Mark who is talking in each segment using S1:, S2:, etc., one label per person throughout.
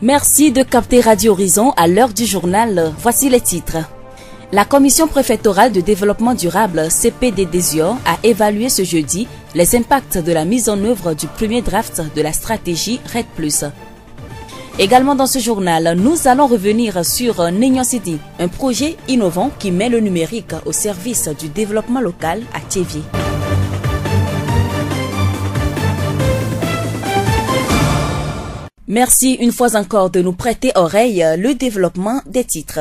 S1: Merci de capter Radio Horizon à l'heure du journal. Voici les titres. La Commission préfectorale de développement durable CPDDSIOR a évalué ce jeudi les impacts de la mise en œuvre du premier draft de la stratégie RED+. Également dans ce journal, nous allons revenir sur Nignon City, un projet innovant qui met le numérique au service du développement local à Thiévié. Merci une fois encore de nous prêter oreille le développement des titres.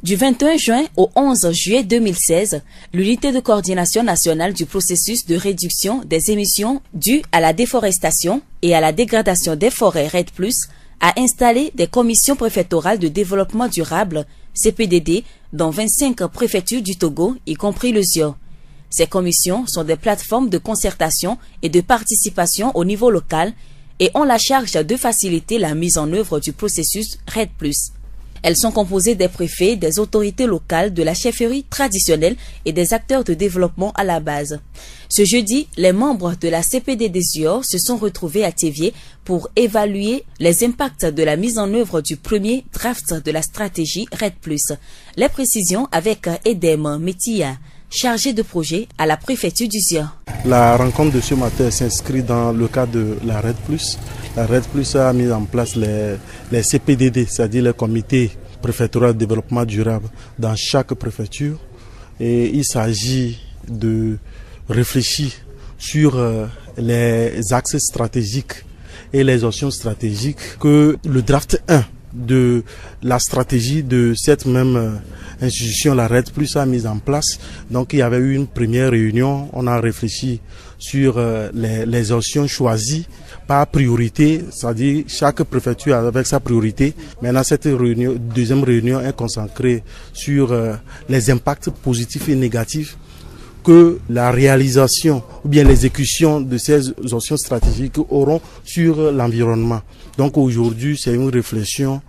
S1: Du 21 juin au 11 juillet 2016, l'unité de coordination nationale du processus de réduction des émissions dues à la déforestation et à la dégradation des forêts RED+, a installé des commissions préfectorales de développement durable, CPDD, dans 25 préfectures du Togo, y compris le ZIOR. Ces commissions sont des plateformes de concertation et de participation au niveau local et ont la charge de faciliter la mise en œuvre du processus RED+. Elles sont composées des préfets, des autorités locales, de la chefferie traditionnelle et des acteurs de développement à la base. Ce jeudi, les membres de la CPDDSIOR se sont retrouvés à Thiévié pour évaluer les impacts de la mise en œuvre du premier draft de la stratégie RED+. Les précisions avec Edem Metia, chargé de projet à la préfecture du ZIOR.
S2: La rencontre de ce matin s'inscrit dans le cadre de la RED+. La RED+ a mis en place les CPDD, c'est-à-dire les comités préfectoraux de développement durable dans chaque préfecture. Et il s'agit de réfléchir sur les axes stratégiques et les options stratégiques que le draft 1 de la stratégie de cette même institution, la RED+, a mise en place. Donc il y avait eu une première réunion, on a réfléchi sur les options choisies par priorité, c'est-à-dire chaque préfecture avec sa priorité. Maintenant cette deuxième réunion est consacrée sur les impacts positifs et négatifs que la réalisation ou bien l'exécution de ces options stratégiques auront sur l'environnement. Donc aujourd'hui, c'est une réflexion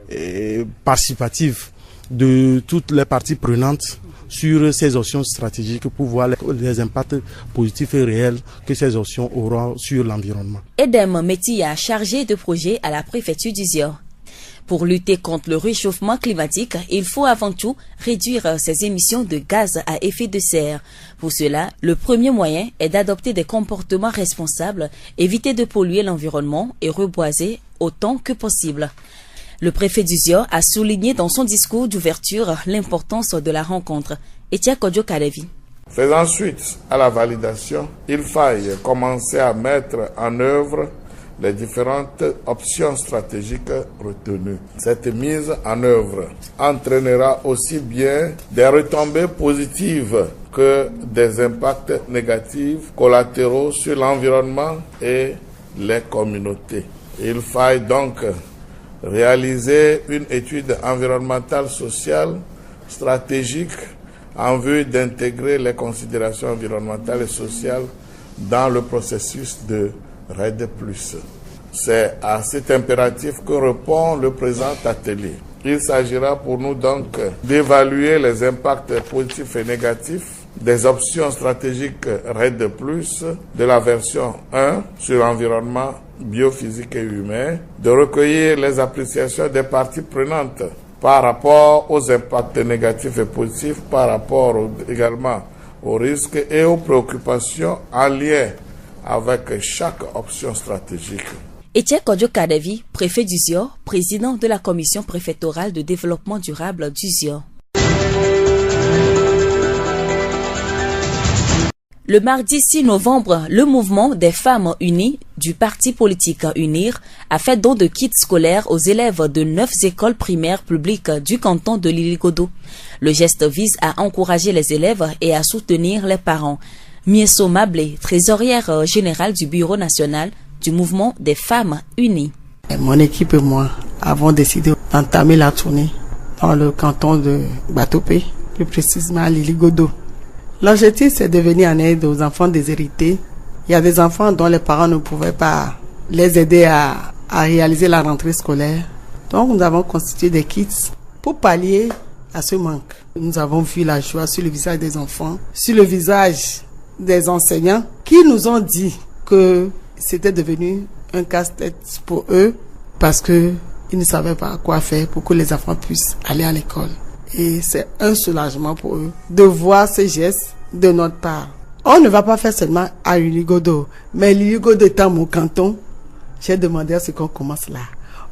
S2: participative de toutes les parties prenantes sur ces options stratégiques pour voir les impacts positifs et réels que ces options auront sur l'environnement.
S1: Edem Metia, chargé de projet à la préfecture du ZIOR. Pour lutter contre le réchauffement climatique, il faut avant tout réduire ses émissions de gaz à effet de serre. Pour cela, le premier moyen est d'adopter des comportements responsables, éviter de polluer l'environnement et reboiser autant que possible. Le préfet du ZIOR a souligné dans son discours d'ouverture l'importance de la rencontre. Etia Kodjo Kadevi.
S3: Faisant suite à la validation, il faille commencer à mettre en œuvre les différentes options stratégiques retenues. Cette mise en œuvre entraînera aussi bien des retombées positives que des impacts négatifs collatéraux sur l'environnement et les communautés. Il faille donc réaliser une étude environnementale sociale stratégique en vue d'intégrer les considérations environnementales et sociales dans le processus de RED+. C'est à cet impératif que répond le présent atelier. Il s'agira pour nous donc d'évaluer les impacts positifs et négatifs des options stratégiques RED+, de la version 1 sur l'environnement biophysique et humain, de recueillir les appréciations des parties prenantes par rapport aux impacts négatifs et positifs, par rapport également aux risques et aux préoccupations en lien avec chaque option stratégique.
S1: Etia Kodjo Kadevi, préfet du ZIOR, président de la commission préfectorale de développement durable du ZIOR. Le mardi 6 novembre, le mouvement des femmes unies du parti politique UNIR a fait don de kits scolaires aux élèves de 9 écoles primaires publiques du canton de Liligodo. Le geste vise à encourager les élèves et à soutenir les parents. Mieso Mablé, trésorière générale du bureau national du mouvement des femmes unies.
S4: Mon équipe et moi avons décidé d'entamer la tournée dans le canton de Batopé, plus précisément à Liligodo. L'objectif, c'est de venir en aide aux enfants déshérités. Il y a des enfants dont les parents ne pouvaient pas les aider à réaliser la rentrée scolaire. Donc, nous avons constitué des kits pour pallier à ce manque. Nous avons vu la joie sur le visage des enfants, sur le visage des enseignants qui nous ont dit que c'était devenu un casse-tête pour eux parce que Ils ne savaient pas quoi faire pour que les enfants puissent aller à l'école. Et c'est un soulagement pour eux de voir ces gestes de notre part. On ne va pas faire seulement à Lili-Godo, mais Lili-Godo étant mon canton, j'ai demandé à ce qu'on commence là.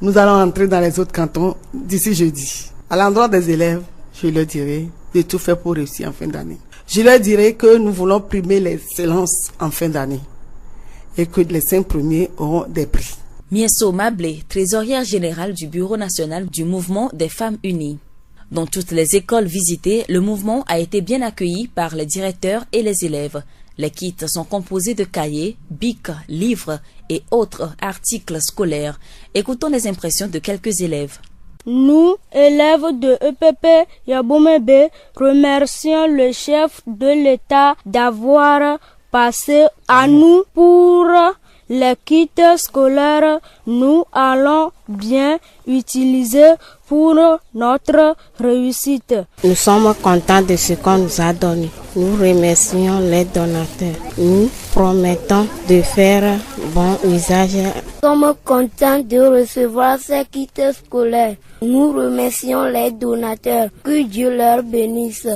S4: Nous allons entrer dans les autres cantons d'ici jeudi. À l'endroit des élèves, je leur dirai de tout faire pour réussir en fin d'année. Je leur dirai que nous voulons primer l'excellence en fin d'année et que les 5 premiers auront des prix.
S1: Miesso Mablé, trésorière générale du Bureau national du mouvement des femmes unies. Dans toutes les écoles visitées, le mouvement a été bien accueilli par les directeurs et les élèves. Les kits sont composés de cahiers, bics, livres et autres articles scolaires. Écoutons les impressions de quelques élèves.
S5: Nous, élèves de EPP Yabomebe, remercions le chef de l'État d'avoir passé à nous pour les kits scolaires. Nous allons bien utiliser pour notre réussite.
S6: Nous sommes contents de ce qu'on nous a donné. Nous remercions les donateurs. Nous promettons de faire bon usage.
S5: Nous sommes contents de recevoir ces kits scolaires. Nous remercions les donateurs. Que Dieu leur bénisse.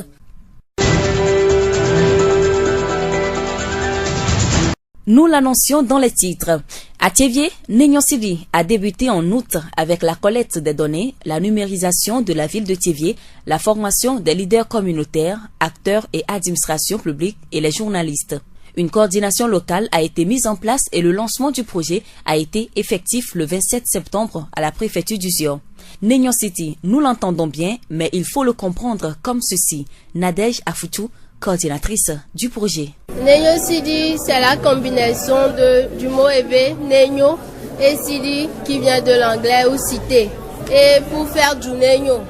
S1: Nous l'annoncions dans les titres. À Thiévié, Nénion Sidi a débuté en août avec la collecte des données, la numérisation de la ville de Thiévié, la formation des leaders communautaires, acteurs et administrations publiques et les journalistes. Une coordination locale a été mise en place et le lancement du projet a été effectif le 27 septembre à la préfecture du Zion. Nénion City, nous l'entendons bien, mais il faut le comprendre comme ceci. Nadège Afoutou, coordinatrice du projet.
S7: Nénion Sidi, c'est la combinaison du mot éve, Nénion, et Sidi qui vient de l'anglais ou cité. Et pour faire du Nénion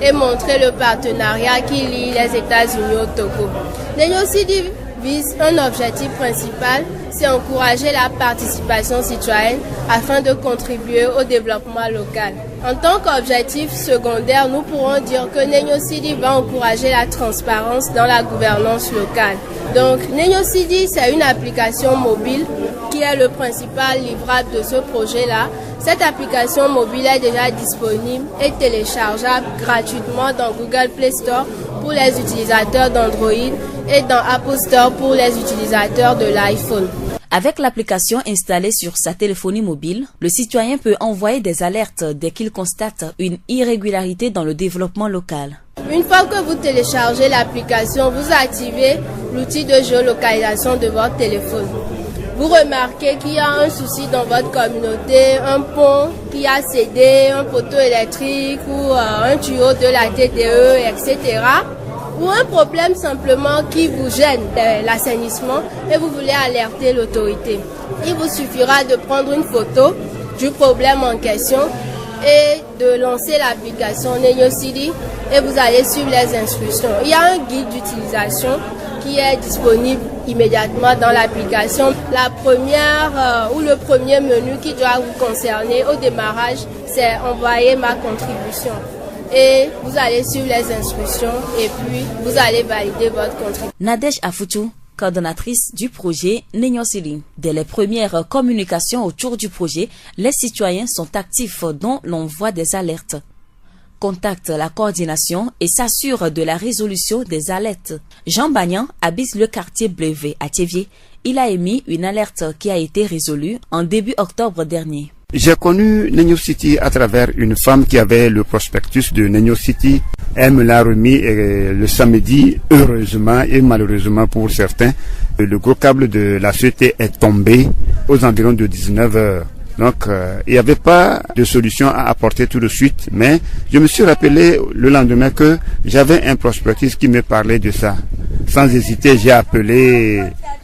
S7: et montrer le partenariat qui lie les États-Unis au Togo. Nénion Sidi vise un objectif principal, c'est encourager la participation citoyenne afin de contribuer au développement local. En tant qu'objectif secondaire, nous pourrons dire que Nénion Sidi va encourager la transparence dans la gouvernance locale. Donc, Nénion Sidi, c'est une application mobile qui est le principal livrable de ce projet-là. Cette application mobile est déjà disponible et téléchargeable gratuitement dans Google Play Store pour les utilisateurs d'Android et dans Apple Store pour les utilisateurs de l'iPhone.
S1: Avec l'application installée sur sa téléphonie mobile, le citoyen peut envoyer des alertes dès qu'il constate une irrégularité dans le développement local.
S7: Une fois que vous téléchargez l'application, vous activez l'outil de géolocalisation de votre téléphone. Vous remarquez qu'il y a un souci dans votre communauté, un pont qui a cédé, un poteau électrique ou un tuyau de la TDE, etc. Ou un problème simplement qui vous gêne, l'assainissement, et vous voulez alerter l'autorité. Il vous suffira de prendre une photo du problème en question et de lancer l'application Nénion Sidi et vous allez suivre les instructions. Il y a un guide d'utilisation qui est disponible immédiatement dans l'application. La première ou le premier menu qui doit vous concerner au démarrage, c'est envoyer ma contribution. Et vous allez suivre les instructions et puis vous allez valider votre contribution.
S1: Nadège Afoutou, coordonnatrice du projet Nénion Sidi. Dès les premières communications autour du projet, les citoyens sont actifs dont l'envoi des alertes. Contacte la coordination et s'assure de la résolution des alertes. Jean Bagnan habite le quartier Blevé à Thiévié. Il a émis une alerte qui a été résolue en début octobre dernier.
S8: J'ai connu Nénion City à travers une femme qui avait le prospectus de Nénion City. Elle me l'a remis le samedi, heureusement et malheureusement pour certains. Le gros câble de la société est tombé aux environs de 19 heures. Donc, il n'y avait pas de solution à apporter tout de suite, mais je me suis rappelé le lendemain que j'avais un prospectus qui me parlait de ça. Sans hésiter, j'ai appelé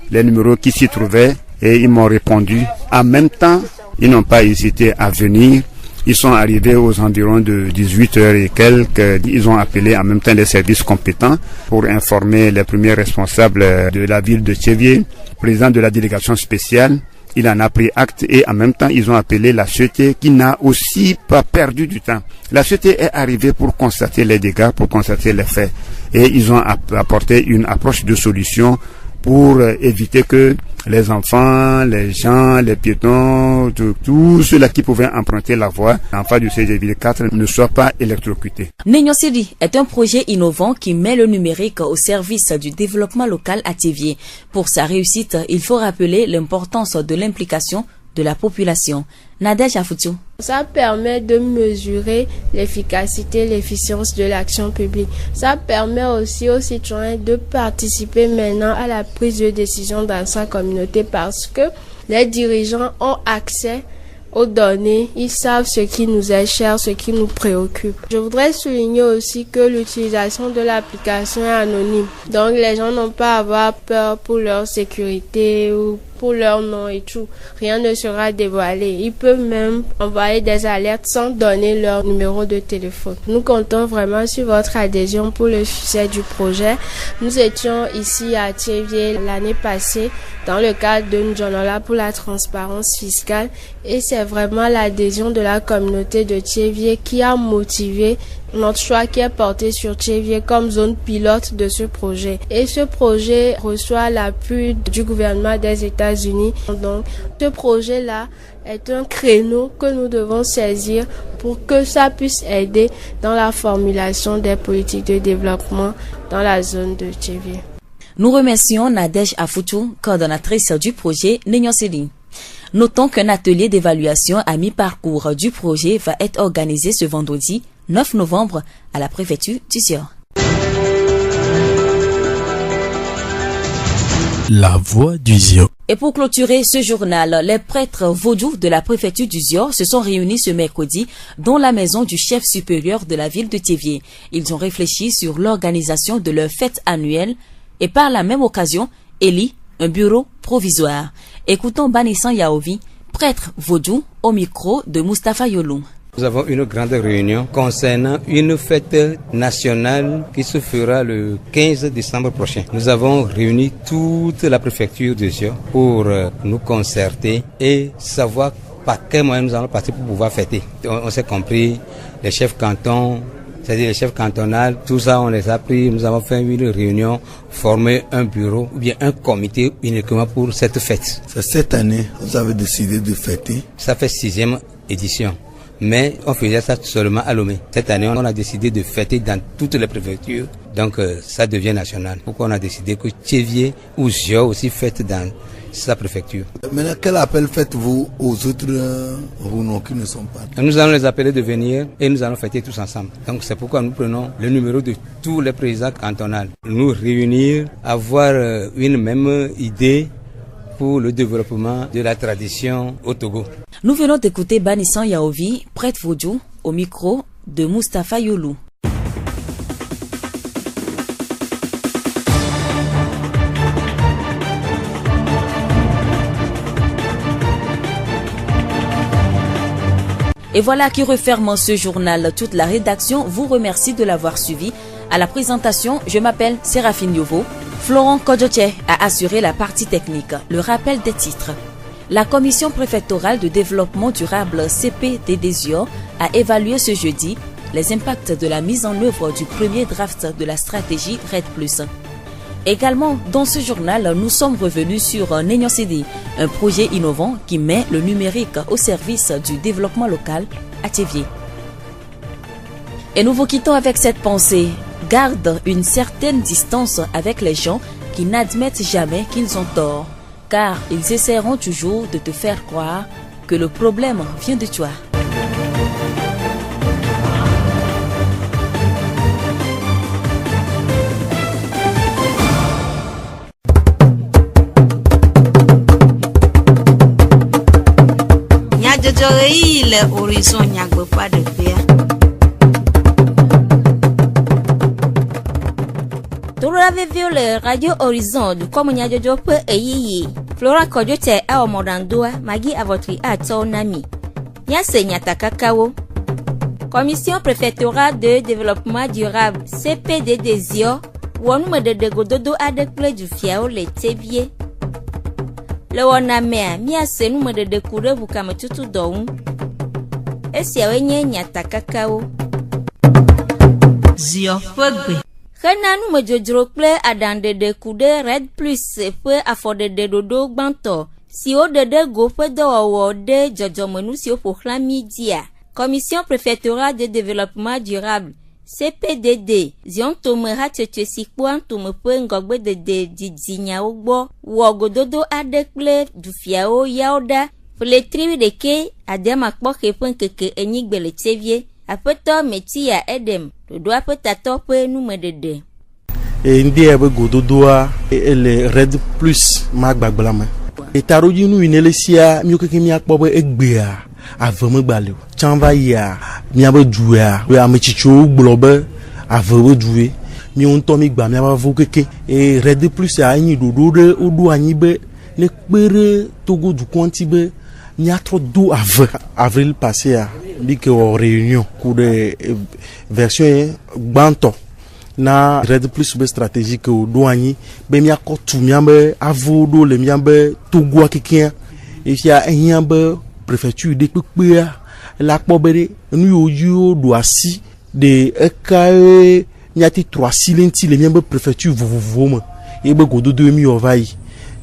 S8: les numéros qui s'y trouvaient et ils m'ont répondu. En même temps, ils n'ont pas hésité à venir. Ils sont arrivés aux environs de 18 heures et quelques. Ils ont appelé en même temps les services compétents pour informer les premiers responsables de la ville de Thiévié, président de la délégation spéciale. Il en a pris acte et en même temps, ils ont appelé la société qui n'a aussi pas perdu du temps. La société est arrivée pour constater les dégâts, pour constater les faits. Et ils ont apporté une approche de solution pour éviter que les enfants, les gens, les piétons, tous ceux-là qui pouvaient emprunter la voie en face du CGV 4 ne soient pas électrocutés.
S1: Nenyo Sidi est un projet innovant qui met le numérique au service du développement local à Thévié. Pour sa réussite, il faut rappeler l'importance de l'implication de la population. Nadège Afoutou.
S7: Ça permet de mesurer l'efficacité, l'efficience de l'action publique. Ça permet aussi aux citoyens de participer maintenant à la prise de décision dans sa communauté parce que les dirigeants ont accès aux données, ils savent ce qui nous est cher, ce qui nous préoccupe. Je voudrais souligner aussi que l'utilisation de l'application est anonyme. Donc les gens n'ont pas à avoir peur pour leur sécurité ou pour leur nom et tout. Rien ne sera dévoilé. Ils peuvent même envoyer des alertes sans donner leur numéro de téléphone. Nous comptons vraiment sur votre adhésion pour le succès du projet. Nous étions ici à Thévié l'année passée dans le cadre de Njonola pour la transparence fiscale et c'est vraiment l'adhésion de la communauté de Thévié qui a motivé notre choix qui est porté sur Thévié comme zone pilote de ce projet. Et ce projet reçoit l'appui du gouvernement des États-Unis. Donc, ce projet-là est un créneau que nous devons saisir pour que ça puisse aider dans la formulation des politiques de développement dans la zone de Thévié.
S1: Nous remercions Nadège Afoutou, coordonnatrice du projet Nenyo Sidi. Notons qu'un atelier d'évaluation à mi-parcours du projet va être organisé ce vendredi 9 novembre à la préfecture du Zior.
S9: La voix du Zior.
S1: Et pour clôturer ce journal, les prêtres vaudous de la préfecture du Zior se sont réunis ce mercredi dans la maison du chef supérieur de la ville de Thévié. Ils ont réfléchi sur l'organisation de leur fête annuelle et par la même occasion, élit un bureau provisoire. Écoutons Banissan Yaovi, prêtre vaudou, au micro de Mustapha Yolou.
S10: Nous avons une grande réunion concernant une fête nationale qui se fera le 15 décembre prochain. Nous avons réuni toute la préfecture de Zior pour nous concerter et savoir par quel moyen nous allons partir pour pouvoir fêter. On s'est compris, les chefs cantons, c'est-à-dire les chefs cantonaux, tout ça on les a pris, nous avons fait une réunion, formé un bureau ou bien un comité uniquement pour cette fête.
S11: Cette année, vous avez décidé de fêter?
S10: Ça fait 6e édition. Mais on faisait ça seulement à Lomé. Cette année, on a décidé de fêter dans toutes les préfectures. Donc, ça devient national. Pourquoi on a décidé que Thévié ou Zior aussi fête dans sa préfecture.
S11: Maintenant, quel appel faites-vous aux autres Rounon qui ne sont pas?
S10: Nous allons les appeler de venir et nous allons fêter tous ensemble. Donc, c'est pourquoi nous prenons le numéro de tous les présidents cantonaux. Nous réunir, avoir une même idée pour le développement de la tradition au Togo.
S1: Nous venons d'écouter Banissan Yaovi, prêtre vaudou, au micro de Mustapha Yolou. Et voilà qui referme ce journal. Toute la rédaction vous remercie de l'avoir suivi. À la présentation, je m'appelle Séraphine Yovo. Florent Kodjoche a assuré la partie technique. Le rappel des titres. La commission préfectorale de développement durable CPDD Zior a évalué ce jeudi les impacts de la mise en œuvre du premier draft de la stratégie RED+. Également, dans ce journal, nous sommes revenus sur Nenyo Sidi, un projet innovant qui met le numérique au service du développement local à Thévié. Et nous vous quittons avec cette pensée. Garde une certaine distance avec les gens qui n'admettent jamais qu'ils ont tort, car ils essaieront toujours de te faire croire que le problème vient de toi.
S12: Le horizon nyagbe pas de paix. Toura vivio le radio horizon du comme nyajojo pe eyiyi. Flora Kodjoche a omorandoa magi avotri a tonami. Nya se nyata kakawo. Commission préfectorale de développement durable CPDD Zior wonu me de gododo adekple du fiao le Thévié. Le wona mea mia se nu me de kure bukame tutu doun. Esia wenye nyata kakao.
S13: Zior pegbe.
S12: Hena nu medzrodzro kple aɖaŋɖeɖe ku ɖe Red Plus ƒe afɔɖeɖeɖoɖo gbãtɔ siwo ɖe ɖe go ƒe dɔwɔwɔ ɖe dzɔdzɔmenu siwo ƒoxlã mi dzia. Commission préfectorale de développement durable CPDD ziɔntome hatsotso si kpɔa ntome ƒe ŋgɔgbedede didinyawo gbɔ wɔ gododo aɖe kple dufiawo yawo ɖa ƒletri 11 ademakpɔxe ƒe ŋkeke enyigbe le tsevie. Aƒetɔ Metia Edem ɖoɖoa ƒe tatɔ ƒe numeɖeɖe.
S2: Ndie be gododoa ele Red Plus ma gbagbla me. Etaroji nu yine le sia mi keke mi akpɔ be egbea ave me gbaleo. Tsanva ya mi abe dua be ametsitsiwo gblɔ be ave be due. Mi ŋutɔ mi gba mi aba vo keke. Red Plus a enyi ɖoɖo ɖe woɖo anyi be ne kpe ɖe Togo dukɔ ŋuti be miatrɔ do ave. Avril passé a bi ke wɔ réunion ku de version gbãtɔ na Red Plus be stratégique o do anyi be miakɔ tu miabe avo ɖo le miabe Togoa kekea efia ehia be préfecture de kpekpea la kpɔ be ɖe nu yiwo ɖo asi de ekae miate trɔ asi le ŋuti le miabe préfecture vovovowo me ebe gododo mi wɔ va yi.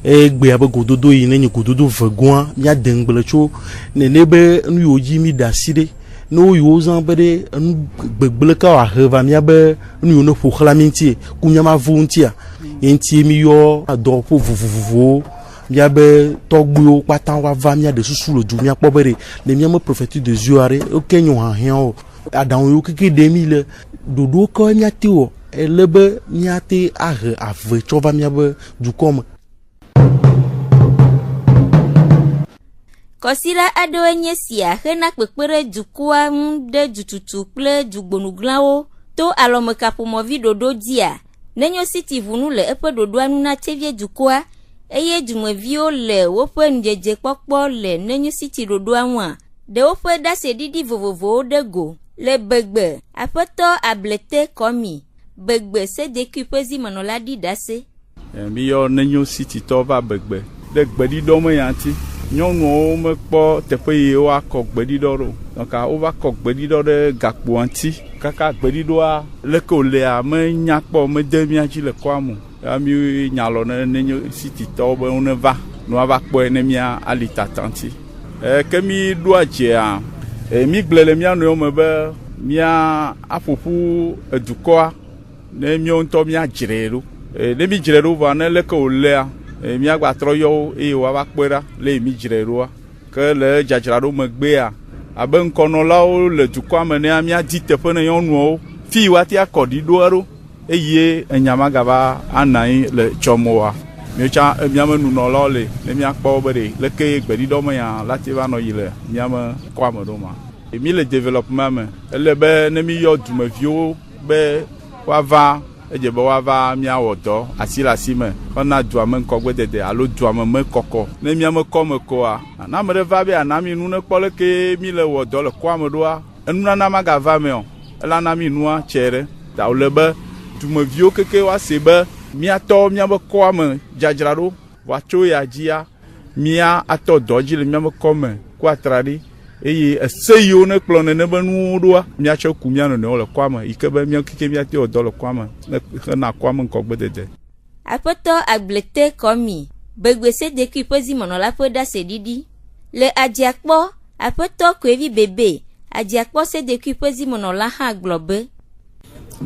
S2: Egbe abe gododo yi ne nye gododo vegoa mia dengble tso nene be nu yiwo dzi mi da asi ɖe ne wo yiwo zã be ɖe nu gbegble ka wa he va mia be nu yiwo ne ƒoxlã mi ŋuti ku mia ma vo ŋutia ye ŋuti mi yɔ adɔƒo vovovowo mia be tɔgbuiwo kpata wa va mia de susu le du mia kpɔ be ɖe le mia me préfecture de Zio aɖe oke nyo hahiãwo aɖaŋu yiwo keke ɖe mi le ɖoɖo kawo miate wɔ ele be miate ahe ave tsɔ va mia be dukɔ me.
S12: Kɔsila aɖewoe nye sia hena kpekpe ɖe dukɔa ŋu ɖe dututu kple dugbonuglãwo to alɔmekaƒomɔvi ɖoɖo dzia. Nenyo City vunu le eƒe ɖoɖoa nu na Tsevie dukɔa eye dumeviwo le woƒe nudzedze kpɔkpɔ le Nenyo City ɖoɖoa ŋua. Ɖewo ƒe ɖaseɖiɖi vovovowo ɖe go le Begbe. Aƒetɔ Ablete Kɔmi Begbe CDQ ƒe zimenɔla ɖi ɖase.
S13: Mi yɔ Nenyo City tɔ va Begbe ɖe gbeɖiɖɔ me ya ŋuti. Nyɔnuwo mekpɔ teƒe yi woakɔ gbeɖiɖɔ ɖo. Donc wova kɔ gbeɖiɖɔ ɖe gakpo ŋuti. Kaka gbeɖiɖɔa leke wòlea menya kpɔ mede mia dzi le kɔa me. Mi nyalɔ ne Nenyo City tɔwo be woneva ne woava kpɔe ne mia ali tata ŋuti. Ke mi ɖoa dzea mi gblẽ le mia nɔewo me be mia aƒoƒu edukɔa ne míawo ŋutɔ mia dzrae ɖo. Ne mi dzrae ɖo vɔ ne leke wòlea mia gba trɔ yɔ wo eye woava kpɔe ɖa le mi dzrae ɖoa. Ke le dzadzraɖo megbea abe ŋkɔnɔlawo le dukɔa me ne mia di teƒe ne nyɔnuawo fi woate akɔ ɖiɖoa ɖo eye enya magava ana anyi le tsɔmoa. Miotsa miame nunɔlawo le ne miakpɔ be ɖe leke gbeɖiɖɔ me ya la te va nɔ yi le miame kɔa me ɖo ma. Mi le développement me ele be ne mi yɔ dumeviwo be woava edze be woava miawɔ dɔ asi le asi me hena dua me ŋkɔgbedede alo dua me mekɔkɔ ne miame kɔme koa na ame ɖe va be ana mi nu ne kpɔ leke mi le wɔ dɔ le kɔa me ɖoa enunana magava me o elana mi nua tsɛ ɖe ta wòle be dumeviwo keke woase be miatɔ miabe kɔa me dzadzraɖo wòatso ya dzia mia atɔ dɔ dzi le miabe kɔme ku atra ɖi eye ese yiwo ne kplɔ nene be nuwo ɖoa miatsɔ ku mia nɔnɔewo le kɔa me yi ke be mia keke miate wɔ dɔ le kɔa me hena kɔa me ŋkɔgbedede.
S12: Aƒetɔ Agblete Kɔmi Begbe CDQ ƒe zimenɔla ƒe ɖaseɖiɖi le Adziakpɔ. Aƒetɔ Koevi Bebe Adziakpɔ CDQ ƒe zimenɔla hã gblɔ be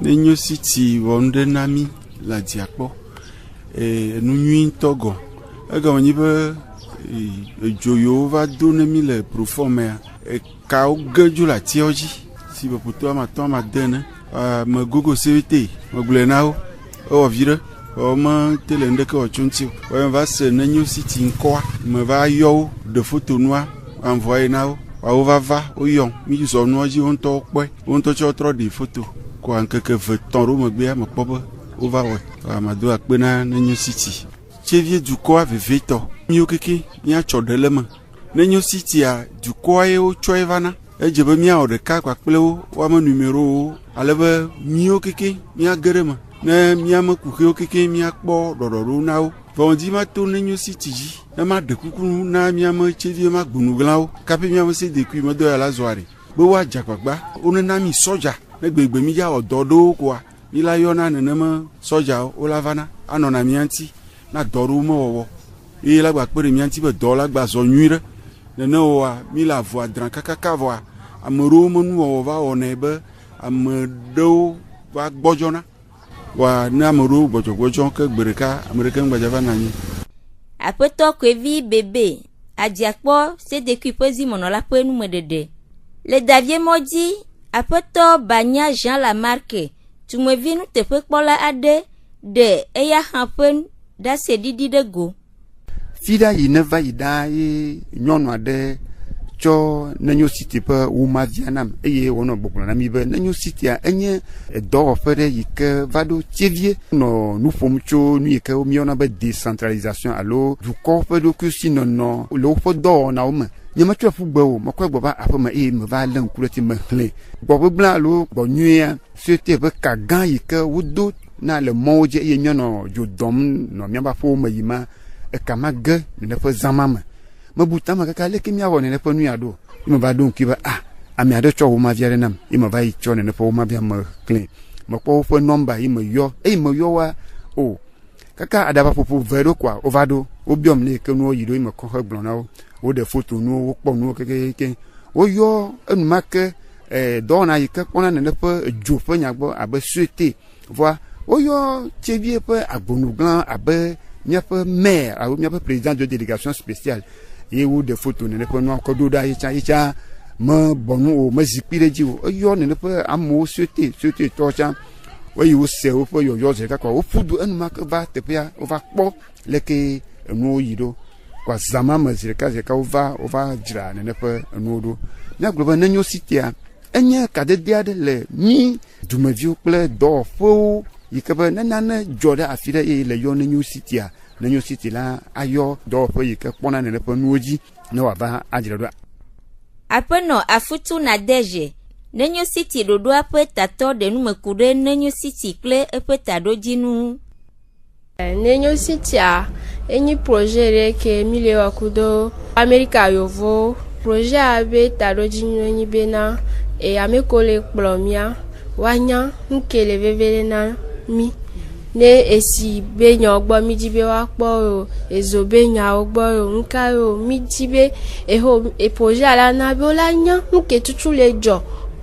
S14: Nenyo City wɔ nu ɖe na mi le Adziakpɔ nu nyui ŋutɔ gɔ egɔme nyi be edzo yiwo va do ne mi le proformea ekawo ge dzo le atiawo dzi si be poto amatɔ amade ne me gogo sewete megblɔe na wo ewɔ vi ɖe me te le ŋɖeke wɔ tso ŋuti o me va se Nenyo City ŋkɔa me va yɔ wo ɖe foto nua envoyé na wo wova va woyɔ mi zɔ nua dzi wo ŋutɔ kpɔe wo ŋutɔ tsɛ wotrɔ ɖe foto ko ŋkeke ve tɔ̃ ɖo megbea mekpɔ be wova wɔe mado akpe na Nenyo City. Tsevie dukɔa vevetɔ míawo keke míatsɔ ɖe le me. Nenyo Citya dukɔa ye wotsɔe vana edze be míawɔ ɖeka kpakple wo woame numerowo alebe míawo keke míage ɖe me ne míame kuxewo keke míakpɔ ɖɔɖɔɖo na wo vɔdi ma to Nenyo City dzi ne ma ɖe kuku na míame tsevie ma gbunuglãwo kape míame CDQ medɔ ya la zɔa ɖe be woadze agbagba wonena mi sɔdza ne gbegbe mi ya wɔ dɔ ɖewo koa mi la yɔna nenema sɔdzawo wola vana anɔna mia ŋuti na dɔ ɖewo mewɔwɔ eye la gba kpe ɖe mia ŋuti be dɔ la gba zɔ nyui ɖe nene wɔa mi le avɔa dram kakaka vɔa ame ɖewo menuwɔwɔ va wɔnɛ be ame ɖewo va gbɔdzɔna wa ne ame ɖewo gbɔdzɔgbɔdzɔ ke gbe ɖeka ame ɖeke ŋgbadza va na anyi.
S12: Aƒetɔ Kwevi Bebe Adziakpɔ Sedekui ƒe zimonɔ la ƒe numeɖeɖe. Le Davie mɔdzi, Aƒetɔ Banya Jean Lamarque, tumevi nuteƒekpɔla aɖe ɖe eya hã ƒe ɖase ɖiɖi ɖe go.
S8: Fida yi ne va yi ɖa ye nyɔnu aɖe tsɔ Nenyo City ƒe womavia nam eye wònɔ gbɔgblɔ na mi be Nenyo Citya enye dɔwɔƒe ɖe yi ke va ɖo tievie nɔ nu ƒom tso nu yi ke míeyɔna be décentralisation alo dukɔ ƒe ɖokuisinɔnɔ le woƒe dɔwɔnawo me. Nyemetsɔ ƒugbe o, mekɔe gbɔ va aƒe me eye meva lé ŋku ɖe ti me xlẽ. Gbɔ ƒegblẽ alo gbɔ nyuia suete ƒe ka gã yi ke wodo na le mɔwo dzi eye míanɔ dzo dɔm nɔ míaƒe aƒewo me yi ma eka ma ge nene ƒe zãma me. Mebu tame kaka leke míawɔ nene ƒe nuya ɖo. Ime va ɖo ŋkui be ame aɖe tsɔ womavia ɖe nam. Ime va yi tsɔ nene ƒe womavia me xlẽ. Mekpɔ woƒe nɔmba yi me yɔ eye me yɔ wa o. Kaka aɖabaƒoƒo ve ɖo koa wova ɖo. Wobiɔm ne ke nuwo yi ɖo ime kɔ hegblɔ na wo. Woɖe foto nuwo, wokpɔ nuwo kekeke. Woyɔ enumake dɔwɔna yi ke kpɔna nene ƒe dzo ƒe nyagbɔ abe suete. Voa woyɔ tievie ƒe agbonugblã abe míaƒe maire alo míaƒe président de délégation spéciale. Ye woɖe foto nene ƒe nua kɔ ɖo ɖa yetsa me bɔnu o me zikpui ɖe dzi o. Eyɔ nene ƒe amewo suete tɔ tsã. Woyi wose woƒe yɔyɔ zi ɖeka kɔ woƒu du enumake va teƒea wova kpɔ leke enuwo yi ɖo. Kwa zama me zi ɖeka wova dzra nene ƒe enuwo ɖo. Míagblɔ be Nenyo Citya enye kadede aɖe le mí dumeviwo kple dɔwɔƒewo yi ke be ne nane dzɔ ɖe afi ɖe eye le yɔ Nenyo Citya. Nenyo City la ayɔ dɔwɔƒe yi ke kpɔna nene ƒe nuwo dzi ne wòava adzra ɖo.
S12: Aƒenɔ Afutu Nadege, Nenyo City ɖoɖoa ƒe tatɔ ɖe numeku ɖe Nenyo City kple eƒe taɖodzinu.
S7: Nenyo Citya enyi projet ɖe ke mi le wɔ kudo Amerika yovo. Projet abe taɖodzinu enyi bena ame ko le kplɔ mia woanya nuke le veve na mi. Ne esi be nyawo gbɔ mi dzi be woakpɔ o, ezo be nyawo gbɔ o, nuka o, mi dzi be projet la na be wola nya nuke tutu le dzɔ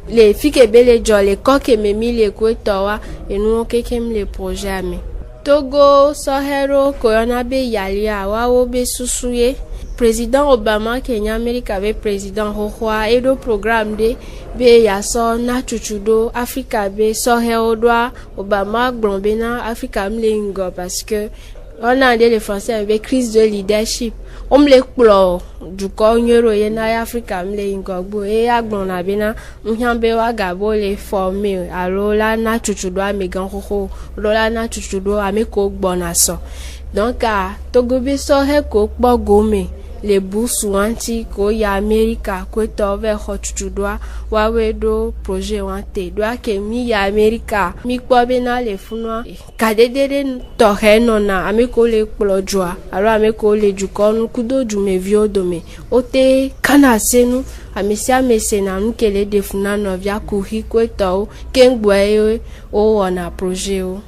S7: le fike be le dzɔ le kɔ ke me mi le koe tɔ wa enuwo keke mi le projet me. Togo sɔhero ko yɔna be yalia wawo be susu ye. Président Obama Kenya Amerika be président xoxoa eɖo programme de be yasɔ na tutu ɖo Afrika be sɔhewo ɖoa Obama gblɔ be na Afrika mle ŋgɔ parce que ona de le français be crise de leadership. Omle kplɔ dukɔ nyuie ɖo yena Afrika mle ŋgɔ gbo eye agblɔ na be na mhiã be wagabo le former alo la na tutu ɖo amegã xoxo ɖo la na tutu ɖo ame ko gbɔna sɔ. Donc Togo be sɔhe ko kpɔ gome le busu ŋuti ko ya Amerika ko tɔ ve xɔ tutu ɖoa wawe ɖo projet wante ɖoa ke mi ya Amerika mi kpɔ bena le funua kadede ɖe tɔxɛ nɔna ame ko le kplɔ dzoa alo ame ko le dukɔnu kudo dumeviwo dome wote kana senu ame sia ame sena nu ke le ɖe funa nɔvia kuhi ko tɔwo keŋgbɔe ye wowɔna projet wo.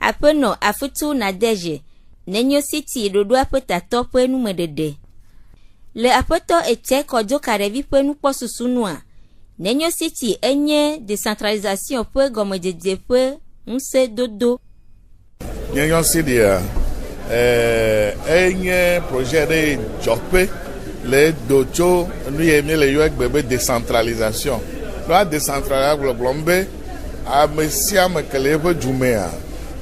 S12: Aƒenɔ Afutu Nadege, Nenyo City ɖoɖoa ƒe tatɔ ƒe numeɖeɖe. Le aƒetɔ Etse Kɔdzo Kaɖevi ƒe nukpɔsusunua, Nenyo City enye décentralisation ƒe gɔmedzedze ƒe ŋusẽdodo.
S3: Nenyo City enye projet ɖe dzɔƒe le do tso nu ye mi le yɔ egbe be décentralisation. Ɖoa décentralisation gblɔgblɔm be ame sia ame ke le eƒe dumea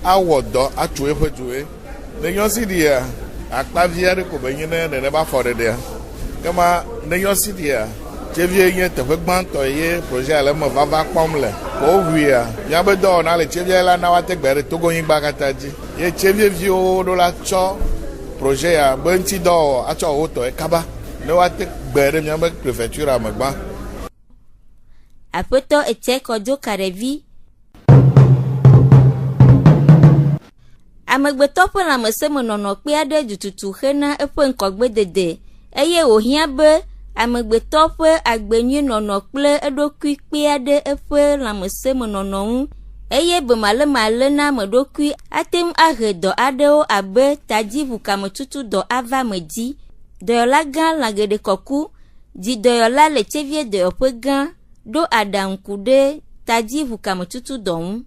S3: awɔ dɔ atso eƒe due. Nenyo City akpavi aɖe ko be nye nene ba fɔ ɖeɖea. Kema Nenyo City tievie nye teƒe gbãtɔ ye projet le me vava kpɔm le. Ko wuia míabe dɔwɔna le tievie la na woate gbe ɖe Togonyigba katã dzi. Ye tievieviwo ɖo la tsɔ projet ya be ŋutidɔwɔ atsɔ wo tɔ kaba ne woate gbe ɖe míabe préfecture me gbã.
S12: Aƒetɔ Etse Kɔdzo Kaɖevi. Amegbetɔ ƒe lãmesẽmenɔnɔ kpe aɖe dututu hena eƒe ŋkɔgbedede eye wòhiã be Amegbetɔ ƒe agbenyi nɔnɔ kple eɖokui kpe aɖe eƒe lãmeseme nɔnɔ ŋu eye bemalemale na ameɖokui ate ŋu ahe dɔ aɖewo abe tadiʋu kametutu dɔ ava me dzi. Dɔyɔla gã lãgeɖe kɔku dzidɔyɔla le tsevie dɔyɔƒe gã ɖo aɖaŋku ɖe tadiʋu kametutu dɔ ŋu.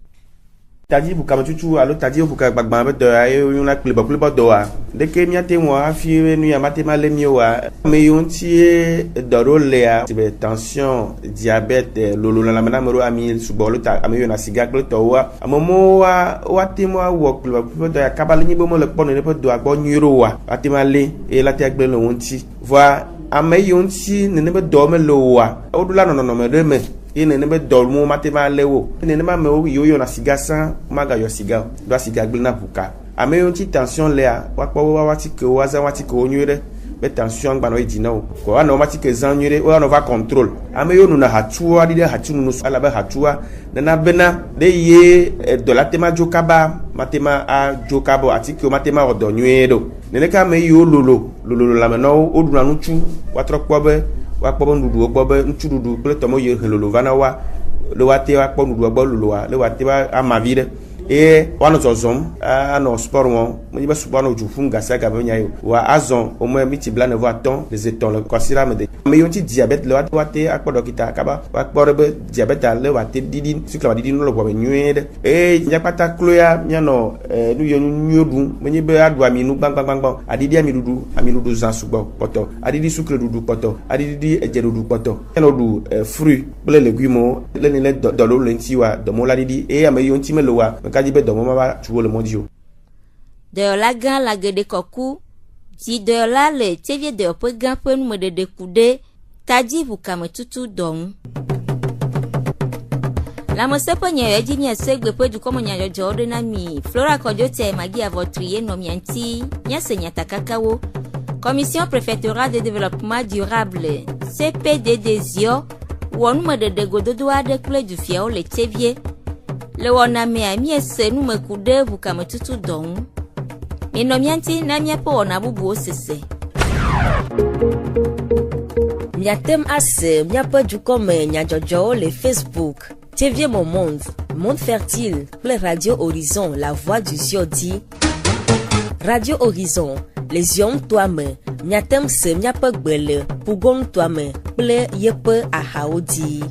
S15: Tadiʋu kametutu alo tadiʋu kagbagba be dɔ ya yewo yɔna kplebɔkplebɔ dɔ wa ɖeke míate ŋu hafi nu ya mate ma le mí wa ame yiwo ŋuti dɔ ɖo lea be tension diabète lolo lãme na ame ɖo ami sugbɔ lo ta ame yɔna siga kple tɔwoa ame mɔwo woate ma wɔ kplebɔkplebɔ dɔ ya kaba le nyi be mele kpɔ nene ƒe dɔa gbɔ nyuie ɖo wa ate ma le eye la te agble le wo ŋuti vɔa ame yiwo ŋuti nene be dɔ me le wa woɖo la nɔnɔme ɖe me eye nene be dɔlmo mate ma le wo nene ma me yiwo yɔna siga sã maga yɔ siga do siga gble na ʋuka ame yiwo ŋuti tension lea wakpɔ wati ke wo azã wati ke wo nyuie ɖe be tension gbanɔ yi dzi na wo ko wanɔ wati ke zã nyuie ɖe wanɔ va contrôle ame yiwo nuna hatua ɖi ɖe hatununu alabe hatua nena bena ɖe ye dɔ la te ma dzo kaba mate ma adzo kabɔ atikewo mate ma wɔ dɔ nyuie ɖo neneka ame yiwo lolo lãmenɔwo woɖuna nutsu watrɔ kpɔ be wakpɔ be nuɖuɖuwo gbɔ be ŋutsuɖuɖu kple tɔmɔ yi he lolo va na wa le wate wakpɔ nuɖuɖua gbɔ loloa le wate wa ama vi ɖe eye woanɔ zɔzɔm anɔ sport wɔm menye be sugbɔ anɔ dzu ƒum gasi agabe nya yi wa azɔ wome miti bla nevo atɔ̃ les etɔ̃ le kɔsira me de ame yiwo ŋuti diabète le wate akpɔ dɔkita kaba wakpɔ ɖe be diabète le wate ɖiɖi sukla ɖiɖi no le ʋua me nyuie ɖe eye míakpata klo ya míanɔ nu yiwo nyuie ɖum menye be aɖu ami nu gbagbagbagbã aɖiɖi amiɖuɖu zã sugbɔ kpɔtɔ aɖiɖi sukle ɖuɖu kpɔtɔ aɖiɖi edze ɖuɖu kpɔtɔ míanɔ ɖu fruit kple legumewo le ne le dɔlo le ŋuti wa dɔmɔ la ɖiɖi eye ame yiwo ŋuti me le wa kadzi be dɔmɔ ma va tuwo le mɔdzi o.
S12: Dɔyɔla gã lãgeɖe kɔku dzidɔyɔla le tsevie dɔyɔƒe gã ƒe numeɖeɖe ku ɖe tadiʋu kametutu dɔ ŋu. Lãmesẽ ƒe nyayɔ dzi míase gbe ƒe dukɔme nyadzɔdzɔwo ɖe na mi Flora Kɔdzote Magi Avɔtri ye nɔ mia ŋuti míase nyatakakawo. Commission préfectorale de développement durable CPDD Zio wɔ numeɖeɖe gododo aɖe kple dufiawo le tsevie. Le wɔna mea míese numeku ɖe ʋu kametutu dɔ ŋu. Minɔ mia ŋuti na míaƒe wɔna bubuwo sese.
S1: Miatem ase míaƒe dukɔme nyadzɔdzɔwo le Facebook, TV Mon Monde, Monde Fertile kple Radio Horizon, La Voix du Zion dzi. Radio Horizon, le Zion ŋutɔa me, miatem se míaƒe gbe le Pugo ŋutɔa me kple yeƒe ahawo dzi.